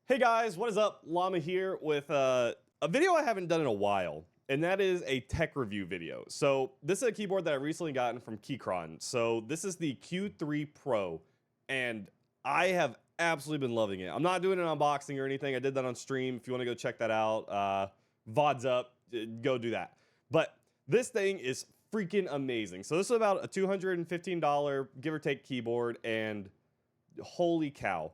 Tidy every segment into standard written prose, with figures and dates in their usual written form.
Hey guys, what is up? Llama here with a video I haven't done in a while, and that is a tech review video. So this is a keyboard that I recently gotten from Keychron. So this is the Q3 Pro, and I have absolutely been loving it. I'm not doing an unboxing or anything. I did that on stream. If you want to go check that out, VOD's up, go do that. But this thing is freaking amazing. So this is about a $215 give or take keyboard, and holy cow.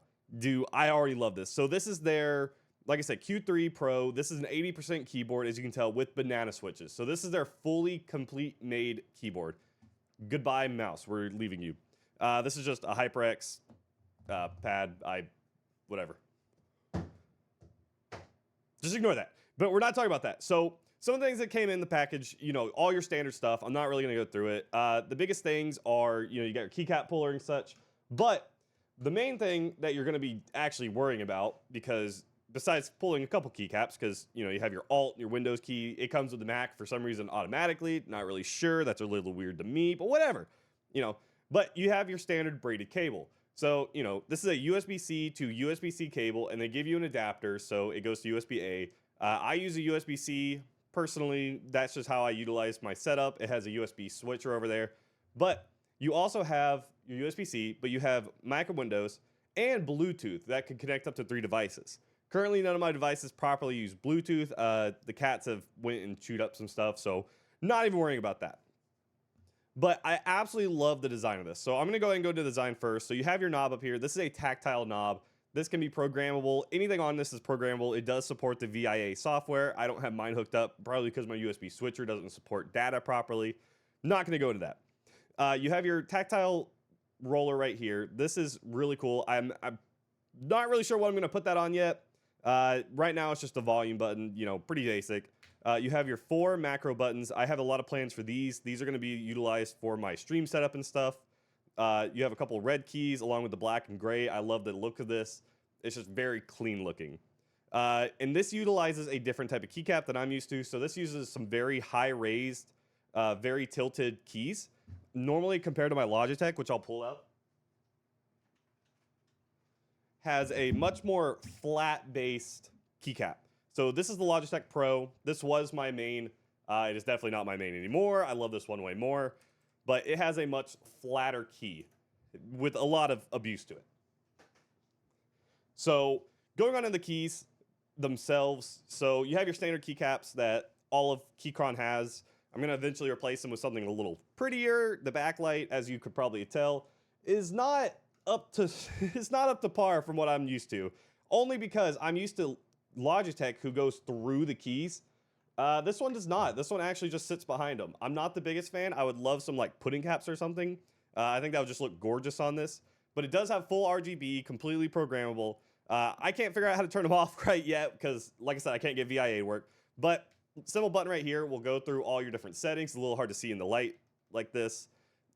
I already love this. So this is their, like I said, Q3 Pro. This is an 80% keyboard, as you can tell, with banana switches. So this is their fully complete made keyboard. Goodbye, mouse. We're leaving you. This is just a HyperX pad. Whatever. Just ignore that. But we're not talking about that. So some of the things that came in the package, you know, all your standard stuff. I'm not really going to go through it. The biggest things are, you know, you got your keycap puller and such. But the main thing that you're going to be actually worrying about, because besides pulling a couple keycaps, because, you know, you have your Alt, your Windows key, it comes with the Mac for some reason automatically. Not really sure. That's a little weird to me, but whatever, you know. But you have your standard braided cable. So, you know, this is a USB-C to USB-C cable, and they give you an adapter, so it goes to USB-A. I use a USB-C personally. That's just how I utilize my setup. It has a USB switcher over there. But you also have your USB-C, but you have Mac and Windows and Bluetooth that can connect up to 3 devices. Currently, none of my devices properly use Bluetooth. The cats have went and chewed up some stuff, so not even worrying about that. But I absolutely love the design of this. So I'm going to go ahead and go to design first. So you have your knob up here. This is a tactile knob. This can be programmable. Anything on this is programmable. It does support the VIA software. I don't have mine hooked up, probably because my USB switcher doesn't support data properly. Not going to go into that. You have your tactile roller right here. This is really cool. I'm not really sure what I'm going to put that on yet. Right now, it's just a volume button, you know, pretty basic. You have your 4 macro buttons. I have a lot of plans for these. These are going to be utilized for my stream setup and stuff. You have a couple red keys along with the black and gray. I love the look of this. It's just very clean looking. And this utilizes a different type of keycap that I'm used to. So this uses some very high raised, very tilted keys. Normally, compared to my Logitech, which I'll pull up, has a much more flat-based keycap. So this is the Logitech Pro. This was my main. It is definitely not my main anymore. I love this one way more. But it has a much flatter key with a lot of abuse to it. So going on to the keys themselves. So you have your standard keycaps that all of Keychron has. I'm going to eventually replace them with something a little prettier. The backlight, as you could probably tell, is not up to it's not up to par from what I'm used to. Only because I'm used to Logitech, who goes through the keys. This one does not. This one actually just sits behind them. I'm not the biggest fan. I would love some like pudding caps or something. I think that would just look gorgeous on this. But it does have full RGB, completely programmable. I can't figure out how to turn them off right yet because, like I said, I can't get VIA to work. But simple button right here will go through all your different settings. It's a little hard to see in the light like this.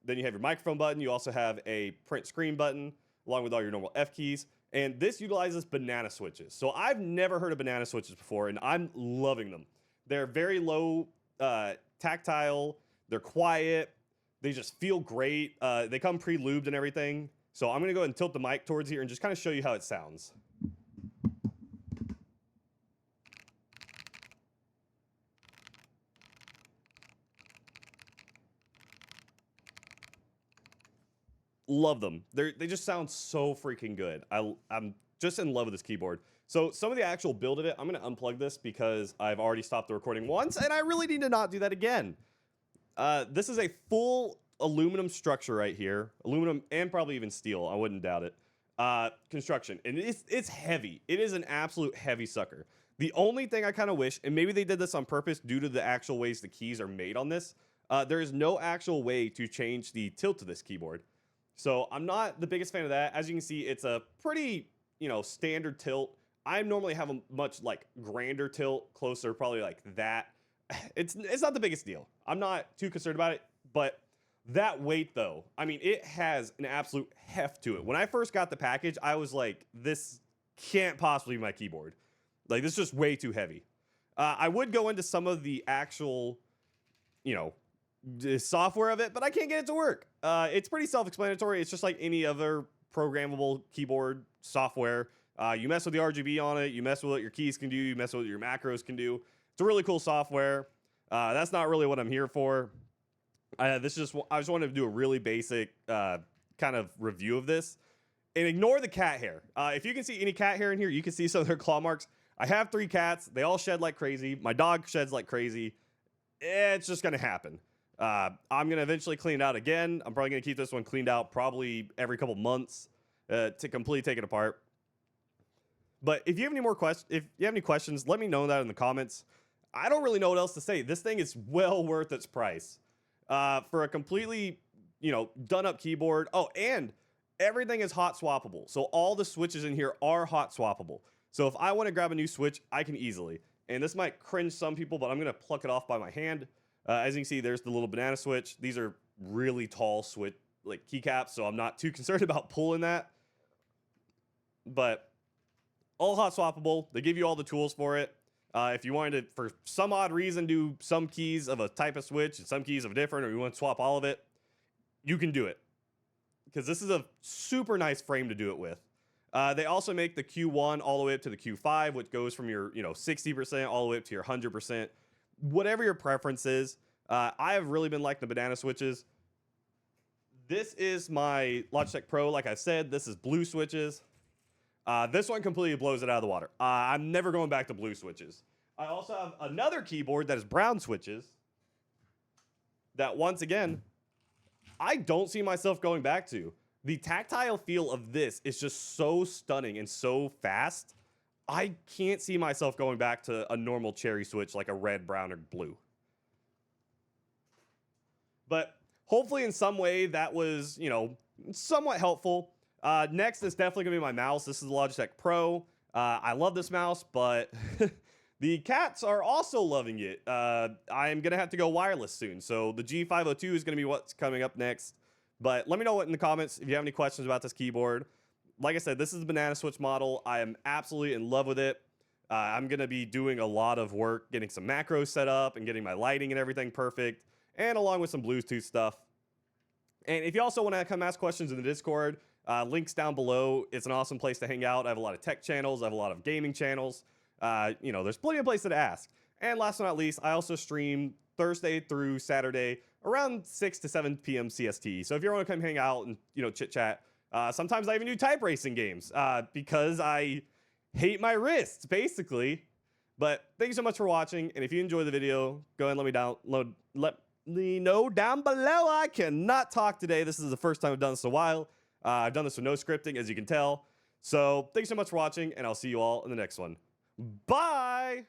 Then you have your microphone button. You also have a print screen button along with all your normal F keys. And this utilizes banana switches. So I've never heard of banana switches before, and I'm loving them. They're very low tactile. They're quiet. They just feel great. They come pre-lubed and everything. So I'm going to go ahead and tilt the mic towards here and just kind of show you how it sounds. Love them. They just sound so freaking good. I'm just in love with this keyboard. So some of the actual build of it, I'm going to unplug this because I've already stopped the recording once, and I really need to not do that again. This is a full aluminum structure right here. Aluminum and probably even steel. I wouldn't doubt it. Construction. And it's heavy. It is an absolute heavy sucker. The only thing I kind of wish, and maybe they did this on purpose due to the actual ways the keys are made on this, there is no actual way to change the tilt of this keyboard. So I'm not the biggest fan of that. As you can see, it's a pretty, you know, standard tilt. I normally have a much like grander tilt, closer, probably like that. It's not the biggest deal. I'm not too concerned about it, but that weight though, I mean, it has an absolute heft to it. When I first got the package, I was like, this can't possibly be my keyboard. Like, this is just way too heavy. I would go into some of the actual, you know, the software of it, but I can't get it to work. It's pretty self-explanatory. It's just like any other programmable keyboard software. You mess with the RGB on it, you mess with what your keys can do, you mess with what your macros can do. It's a really cool software. That's not really what I'm here for. I just wanted to do a really basic kind of review of this. And ignore the cat hair. If you can see any cat hair in here, you can see some of their claw marks. I have 3 cats. They all shed like crazy. My dog sheds like crazy. It's just going to happen. I'm going to eventually clean it out again. I'm probably going to keep this one cleaned out probably every couple months to completely take it apart. But if you have any more questions, let me know that in the comments. I don't really know what else to say. This thing is well worth its price. For a completely, done up keyboard. Oh, and everything is hot swappable. So all the switches in here are hot swappable. So if I want to grab a new switch, I can easily. And this might cringe some people, but I'm going to pluck it off by my hand. As you can see, there's the little banana switch. These are really tall switch, like keycaps, so I'm not too concerned about pulling that. But all hot swappable. They give you all the tools for it. If you wanted to, for some odd reason, do some keys of a type of switch and some keys of a different, or you want to swap all of it, you can do it. Because this is a super nice frame to do it with. They also make the Q1 all the way up to the Q5, which goes from your 60% all the way up to your 100%. Whatever your preference is. I have really been liking the banana switches. This is my Logitech Pro. Like I said, this is blue switches. This one completely blows it out of the water. I'm never going back to blue switches. I also have another keyboard that is brown switches that, once again, I don't see myself going back to. The tactile feel of this is just so stunning and so fast. I can't see myself going back to a normal cherry switch like a red, brown, or blue. But hopefully in some way that was, somewhat helpful. Next is definitely going to be my mouse. This is the Logitech Pro. I love this mouse, but the cats are also loving it. I'm going to have to go wireless soon. So the G502 is going to be what's coming up next. But let me know in the comments if you have any questions about this keyboard. Like I said, this is the banana switch model. I am absolutely in love with it. I'm going to be doing a lot of work getting some macros set up and getting my lighting and everything perfect, and along with some Bluetooth stuff. And if you also want to come ask questions in the Discord, links down below. It's an awesome place to hang out. I have a lot of tech channels. I have a lot of gaming channels. There's plenty of places to ask. And last but not least, I also stream Thursday through Saturday around 6 to 7 p.m. CST. So if you want to come hang out and, chit chat, sometimes I even do type racing games because I hate my wrists, basically. But thank you so much for watching. And if you enjoyed the video, go ahead and let me know down below. I cannot talk today. This is the first time I've done this in a while. I've done this with no scripting, as you can tell. So thanks so much for watching, and I'll see you all in the next one. Bye!